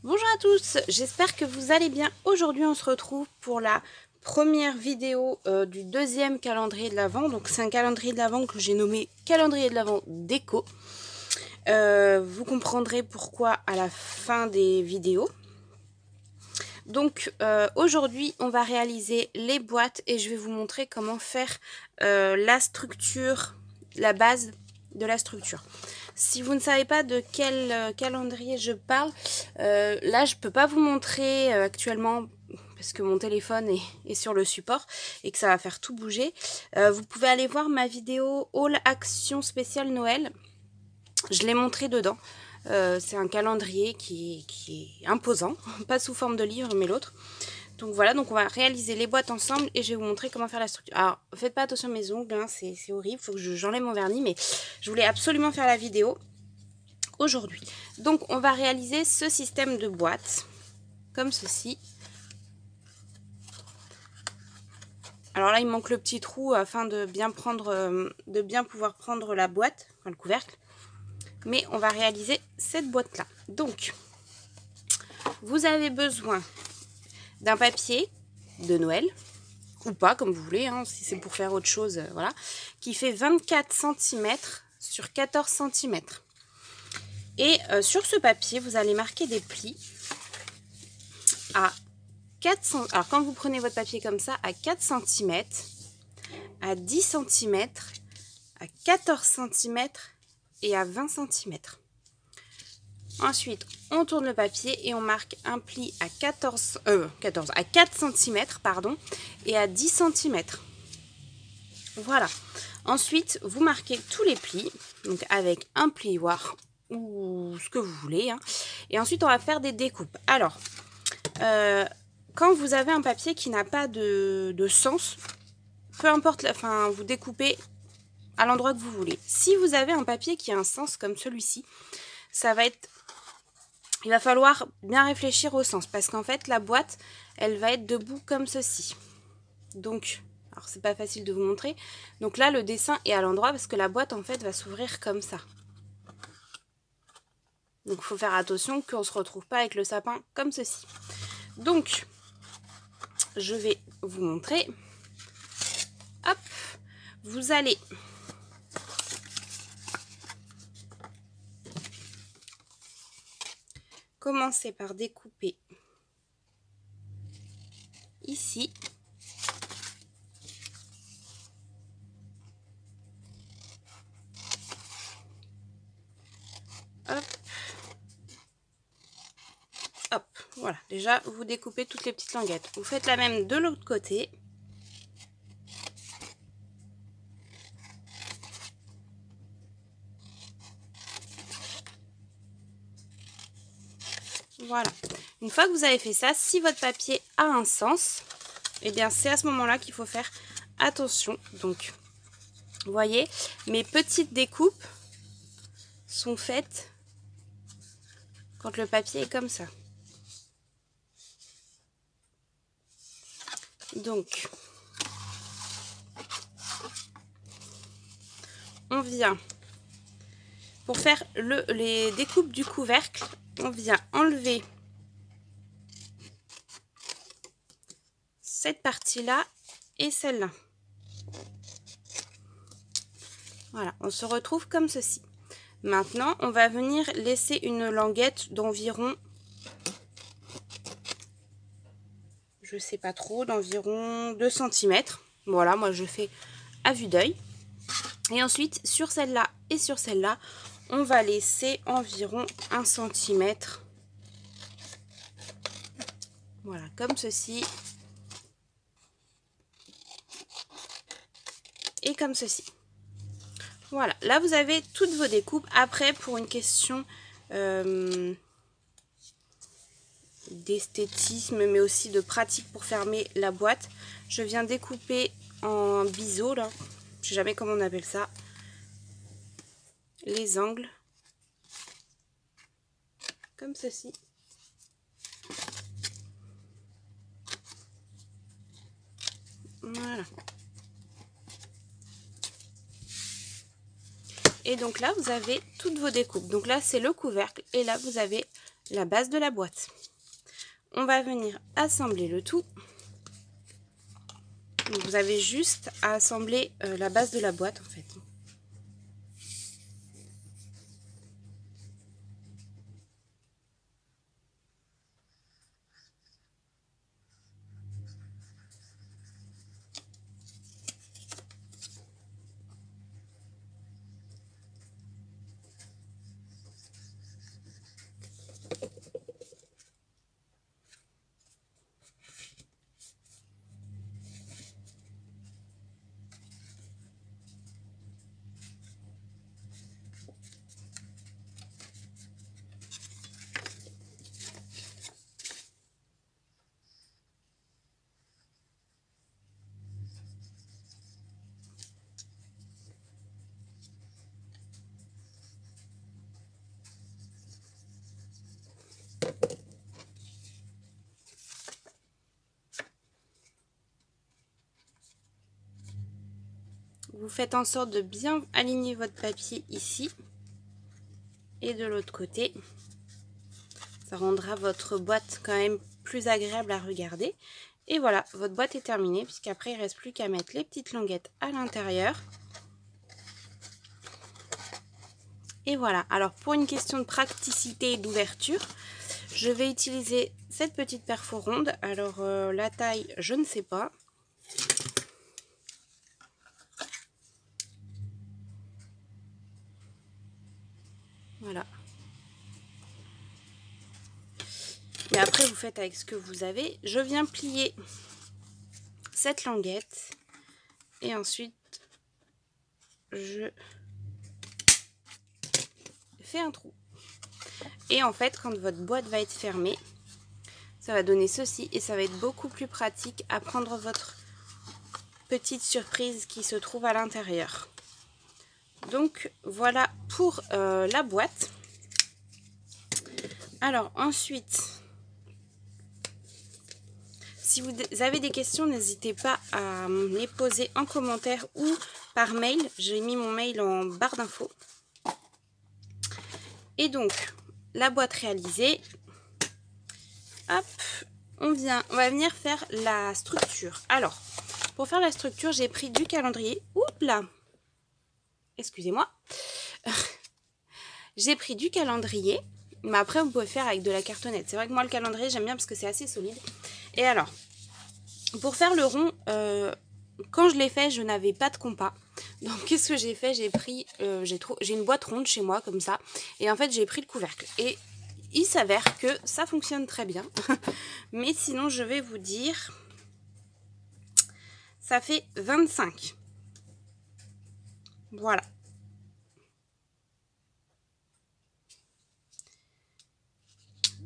Bonjour à tous, j'espère que vous allez bien. Aujourd'hui on se retrouve pour la première vidéo du deuxième calendrier de l'Avent. Donc c'est un calendrier de l'Avent que j'ai nommé calendrier de l'Avent déco. Vous comprendrez pourquoi à la fin des vidéos. Donc aujourd'hui on va réaliser les boîtes et je vais vous montrer comment faire la structure, la base de la structure. Si vous ne savez pas de quel calendrier je parle, là je peux pas vous montrer actuellement parce que mon téléphone est sur le support et que ça va faire tout bouger. Vous pouvez aller voir ma vidéo Haul Action spéciale Noël. Je l'ai montré dedans. C'est un calendrier qui est imposant, pas sous forme de livre mais l'autre. Donc voilà, donc on va réaliser les boîtes ensemble et je vais vous montrer comment faire la structure. Alors, faites pas attention à mes ongles, hein, c'est horrible, il faut que j'enlève mon vernis, mais je voulais absolument faire la vidéo aujourd'hui. Donc on va réaliser ce système de boîte, comme ceci. Alors là, il manque le petit trou afin de bien pouvoir prendre la boîte, enfin le couvercle. Mais on va réaliser cette boîte-là. Donc, vous avez besoin d'un papier de Noël, ou pas, comme vous voulez, hein, si c'est pour faire autre chose, voilà, qui fait 24 cm sur 14 cm. Et sur ce papier, vous allez marquer des plis à 4 cm. Alors, quand vous prenez votre papier comme ça, à 4 cm, à 10 cm, à 14 cm et à 20 cm. Ensuite, on tourne le papier et on marque un pli à 4 cm, pardon, et à 10 cm. Voilà. Ensuite, vous marquez tous les plis, donc avec un plioir ou ce que vous voulez. Hein. Et ensuite, on va faire des découpes. Alors, quand vous avez un papier qui n'a pas de sens, peu importe, vous découpez à l'endroit que vous voulez. Si vous avez un papier qui a un sens comme celui-ci, il va falloir bien réfléchir au sens parce qu'en fait la boîte elle va être debout comme ceci. Donc, alors c'est pas facile de vous montrer. Donc là le dessin est à l'endroit parce que la boîte en fait va s'ouvrir comme ça. Donc il faut faire attention qu'on ne se retrouve pas avec le sapin comme ceci. Donc je vais vous montrer. Hop, vous allez commencer par découper ici. Hop. Hop, voilà. Déjà, vous découpez toutes les petites languettes. Vous faites la même de l'autre côté. Voilà. Une fois que vous avez fait ça, si votre papier a un sens, eh bien c'est à ce moment-là qu'il faut faire attention. Donc, vous voyez, mes petites découpes sont faites quand le papier est comme ça. Donc, on vient, pour faire les découpes du couvercle, on vient enlever cette partie-là et celle-là. Voilà, on se retrouve comme ceci. Maintenant, on va venir laisser une languette d'environ, je sais pas trop, d'environ 2 cm. Voilà, moi je fais à vue d'œil. Et ensuite, sur celle-là et sur celle-là, on va laisser environ 1 cm. Voilà, comme ceci. Et comme ceci. Voilà, là vous avez toutes vos découpes. Après, pour une question d'esthétisme, mais aussi de pratique pour fermer la boîte, je viens découper en biseau, là. Je sais jamais comment on appelle ça. Les angles. Comme ceci. Voilà. Et donc là, vous avez toutes vos découpes. Donc là, c'est le couvercle. Et là, vous avez la base de la boîte. On va venir assembler le tout. Donc vous avez juste à assembler la base de la boîte en fait. Vous faites en sorte de bien aligner votre papier ici et de l'autre côté. Ça rendra votre boîte quand même plus agréable à regarder. Et voilà, votre boîte est terminée puisqu'après il ne reste plus qu'à mettre les petites languettes à l'intérieur. Et voilà, alors pour une question de praticité et d'ouverture, je vais utiliser cette petite perfo ronde. Alors la taille, je ne sais pas. Voilà. Mais après, vous faites avec ce que vous avez. Je viens plier cette languette. Et ensuite, je fais un trou. Et en fait, quand votre boîte va être fermée, ça va donner ceci. Et ça va être beaucoup plus pratique à prendre votre petite surprise qui se trouve à l'intérieur. Donc, voilà pour la boîte. Alors, ensuite... Si vous avez des questions, n'hésitez pas à me les poser en commentaire ou par mail. J'ai mis mon mail en barre d'infos. Et donc, la boîte réalisée. Hop, on va venir faire la structure. Alors, pour faire la structure, j'ai pris du calendrier. Oups là, excusez-moi. J'ai pris du calendrier. Mais après, vous pouvez faire avec de la cartonnette. C'est vrai que moi, le calendrier, j'aime bien parce que c'est assez solide. Et alors, pour faire le rond, quand je l'ai fait, je n'avais pas de compas. Donc, qu'est-ce que j'ai fait? J'ai pris, j'ai une boîte ronde chez moi, comme ça. Et en fait, j'ai pris le couvercle. Et il s'avère que ça fonctionne très bien. Mais sinon, je vais vous dire, ça fait 25. Voilà.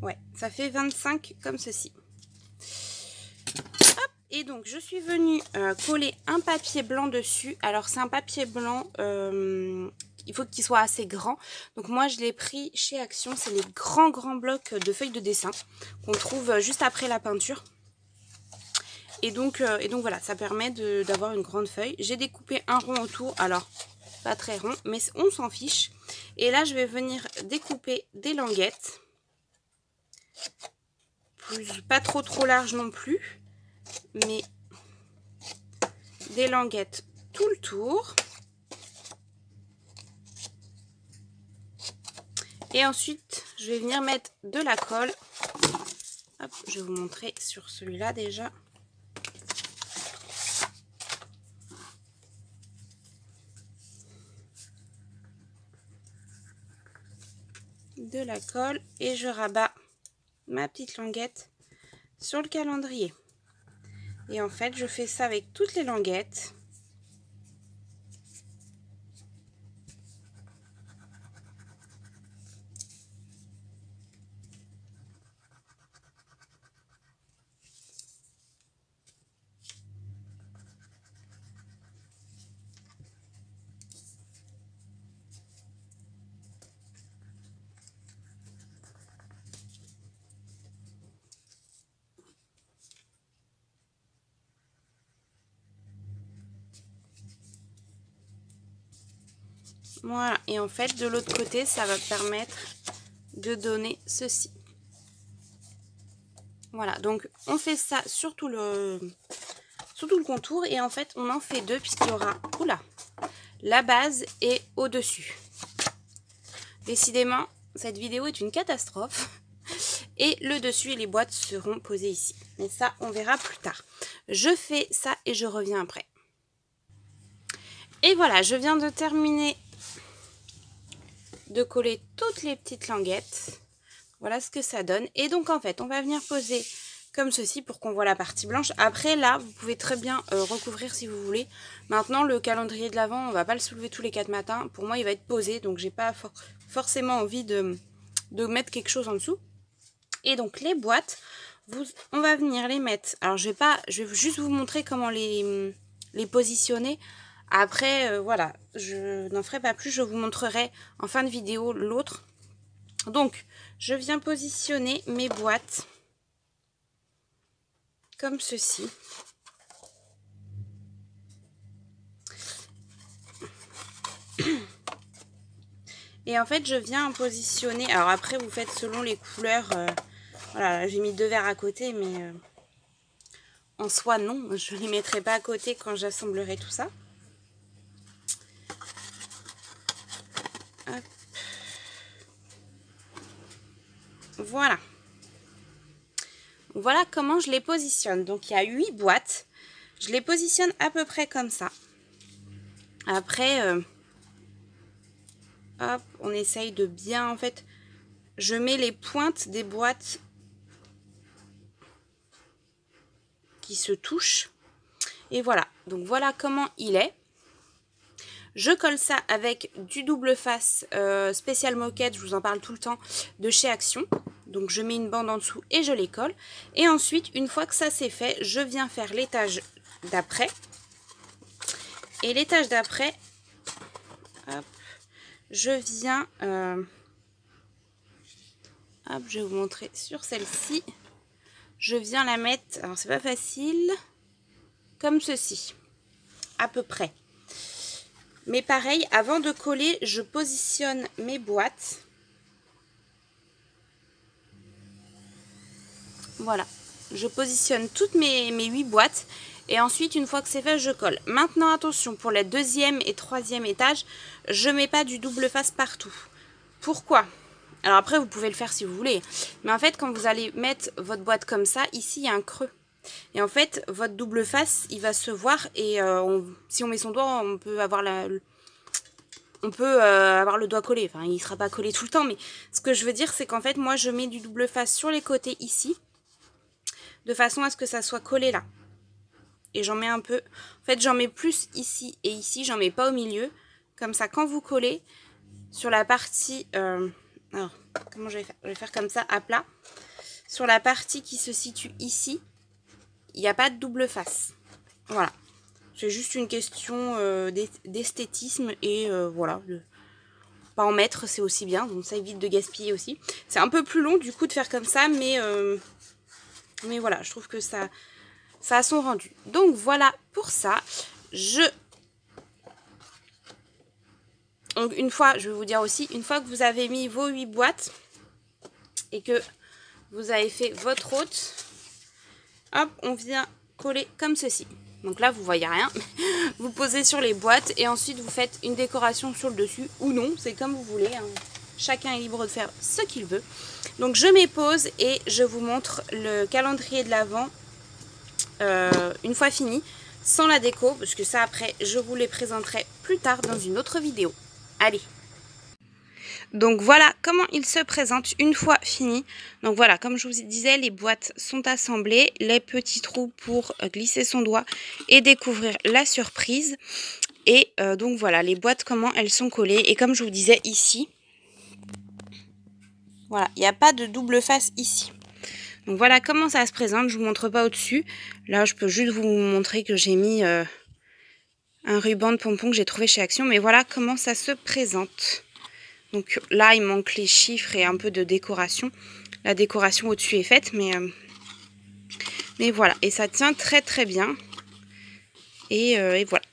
Ouais, ça fait 25 comme ceci. Hop, et donc, je suis venue coller un papier blanc dessus. Alors, c'est un papier blanc, il faut qu'il soit assez grand. Donc, moi, je l'ai pris chez Action. C'est les grands blocs de feuilles de dessin qu'on trouve juste après la peinture. Et donc voilà, ça permet d'avoir une grande feuille. J'ai découpé un rond autour. Alors, pas très rond, mais on s'en fiche. Et là, je vais venir découper des languettes. Pas trop large non plus, mais des languettes tout le tour. Et ensuite, je vais venir mettre de la colle. Hop, je vais vous montrer sur celui-là déjà. De la colle et je rabats ma petite languette sur le calendrier. Et en fait, je fais ça avec toutes les languettes. Voilà, et en fait, de l'autre côté, ça va permettre de donner ceci. Voilà, donc on fait ça sur tout le contour et en fait on en fait deux puisqu'il y aura la base et au-dessus. Décidément, cette vidéo est une catastrophe. Et le dessus et les boîtes seront posées ici. Mais ça, on verra plus tard. Je fais ça et je reviens après. Et voilà, je viens de terminer de coller toutes les petites languettes. Voilà ce que ça donne. Et donc, en fait, on va venir poser comme ceci pour qu'on voit la partie blanche. Après, là, vous pouvez très bien recouvrir si vous voulez. Maintenant, le calendrier de l'Avent, on va pas le soulever tous les 4 matins. Pour moi, il va être posé. Donc, j'ai pas forcément envie de mettre quelque chose en dessous. Et donc les boîtes, on va venir les mettre. Alors je vais juste vous montrer comment les positionner. Après, voilà, je n'en ferai pas plus. Je vous montrerai en fin de vidéo l'autre. Donc, je viens positionner mes boîtes comme ceci. Et en fait, je viens positionner. Alors après, vous faites selon les couleurs. Voilà, j'ai mis 2 verres à côté, mais en soi, non. Je ne les mettrai pas à côté quand j'assemblerai tout ça. Hop. Voilà. Voilà comment je les positionne. Donc, il y a 8 boîtes. Je les positionne à peu près comme ça. Après, hop, on essaye de bien, en fait, je mets les pointes des boîtes qui se touchent. Et voilà, donc voilà comment il est. Je colle ça avec du double face spécial moquette, je vous en parle tout le temps, de chez Action. Donc je mets une bande en dessous et je les colle. Et ensuite, une fois que ça c'est fait, je viens faire l'étage d'après. Et l'étage d'après, je viens... hop, je vais vous montrer sur celle-ci. Je viens la mettre, alors c'est pas facile, comme ceci, à peu près. Mais pareil, avant de coller, je positionne mes boîtes. Voilà, je positionne toutes mes 8 boîtes. Et ensuite, une fois que c'est fait, je colle. Maintenant, attention, pour le 2e et 3e étage, je mets pas du double face partout. Pourquoi ? Alors après, vous pouvez le faire si vous voulez. Mais en fait, quand vous allez mettre votre boîte comme ça, ici, il y a un creux. Et en fait, votre double face, il va se voir. Et si on met son doigt, on peut avoir le doigt collé. Enfin, il ne sera pas collé tout le temps. Mais ce que je veux dire, c'est qu'en fait, moi, je mets du double face sur les côtés ici. De façon à ce que ça soit collé là. Et j'en mets un peu. En fait, j'en mets plus ici et ici. J'en mets pas au milieu. Comme ça, quand vous collez sur la partie... alors, comment je vais faire ? Je vais faire comme ça, à plat. Sur la partie qui se situe ici, il n'y a pas de double face. Voilà. C'est juste une question d'esthétisme et voilà. Pas en mettre, c'est aussi bien. Donc ça évite de gaspiller aussi. C'est un peu plus long du coup de faire comme ça, mais voilà, je trouve que ça a son rendu. Donc voilà pour ça. Donc une fois, je vais vous dire aussi, une fois que vous avez mis vos 8 boîtes et que vous avez fait votre hôte, hop, on vient coller comme ceci. Donc là, vous voyez rien. Vous posez sur les boîtes et ensuite vous faites une décoration sur le dessus ou non, c'est comme vous voulez. Hein. Chacun est libre de faire ce qu'il veut. Donc je mets pause et je vous montre le calendrier de l'Avent une fois fini, sans la déco, parce que ça après, je vous les présenterai plus tard dans une autre vidéo. Allez. Donc voilà comment il se présente une fois fini. Donc voilà, comme je vous disais, les boîtes sont assemblées, les petits trous pour glisser son doigt et découvrir la surprise. Et donc voilà, les boîtes, comment elles sont collées. Et comme je vous disais ici, voilà, il n'y a pas de double face ici. Donc voilà comment ça se présente, je ne vous montre pas au-dessus. Là, je peux juste vous montrer que j'ai mis un ruban de pompon que j'ai trouvé chez Action. Mais voilà comment ça se présente. Donc là, il manque les chiffres et un peu de décoration. La décoration au-dessus est faite, mais voilà. Et ça tient très très bien. Et voilà.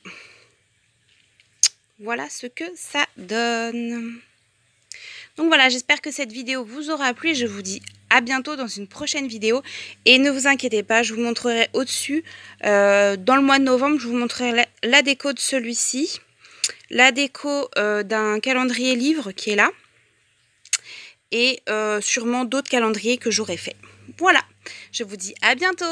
Voilà ce que ça donne. Donc voilà, j'espère que cette vidéo vous aura plu. Je vous dis à bientôt dans une prochaine vidéo. Et ne vous inquiétez pas, je vous montrerai au-dessus, dans le mois de novembre, je vous montrerai la déco de celui-ci, la déco d'un calendrier livre qui est là, et sûrement d'autres calendriers que j'aurai fait. Voilà, je vous dis à bientôt.